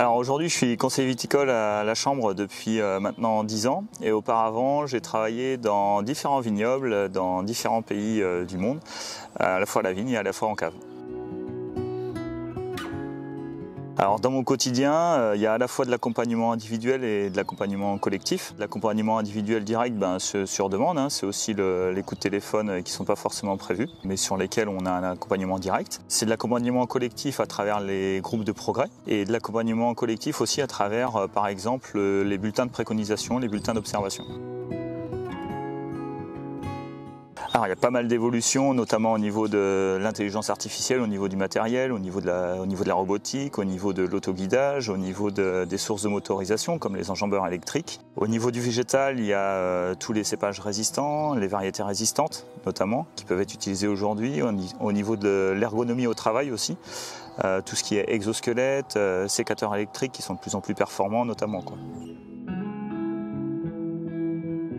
Alors aujourd'hui, je suis conseiller viticole à la Chambre depuis maintenant 10 ans et auparavant, j'ai travaillé dans différents vignobles dans différents pays du monde, à la fois à la vigne et à la fois en cave. Alors dans mon quotidien, il y a à la fois de l'accompagnement individuel et de l'accompagnement collectif. L'accompagnement individuel direct, sur demande, c'est aussi les coups de téléphone qui ne sont pas forcément prévus, mais sur lesquels on a un accompagnement direct. C'est de l'accompagnement collectif à travers les groupes de progrès et de l'accompagnement collectif aussi à travers, par exemple, les bulletins de préconisation, les bulletins d'observation. Alors, il y a pas mal d'évolutions, notamment au niveau de l'intelligence artificielle, au niveau du matériel, au niveau de la robotique, au niveau de l'autoguidage, au niveau des sources de motorisation comme les enjambeurs électriques. Au niveau du végétal, il y a tous les cépages résistants, les variétés résistantes notamment, qui peuvent être utilisées aujourd'hui. Au niveau de l'ergonomie au travail aussi, tout ce qui est exosquelette, sécateurs électriques qui sont de plus en plus performants notamment, quoi.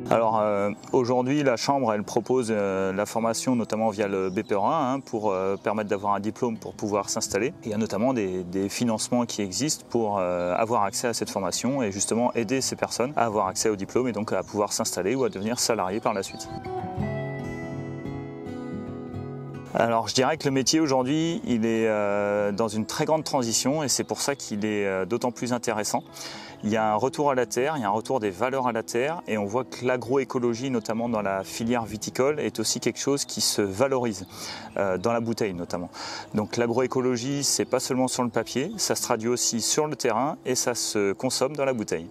Alors aujourd'hui, la Chambre elle propose la formation notamment via le BPRA pour permettre d'avoir un diplôme pour pouvoir s'installer. Il y a notamment des financements qui existent pour avoir accès à cette formation et justement aider ces personnes à avoir accès au diplôme et donc à pouvoir s'installer ou à devenir salarié par la suite. Alors je dirais que le métier aujourd'hui il est dans une très grande transition et c'est pour ça qu'il est d'autant plus intéressant. Il y a un retour à la terre, il y a un retour des valeurs à la terre et on voit que l'agroécologie, notamment dans la filière viticole, est aussi quelque chose qui se valorise dans la bouteille notamment. Donc l'agroécologie, c'est pas seulement sur le papier, ça se traduit aussi sur le terrain et ça se consomme dans la bouteille.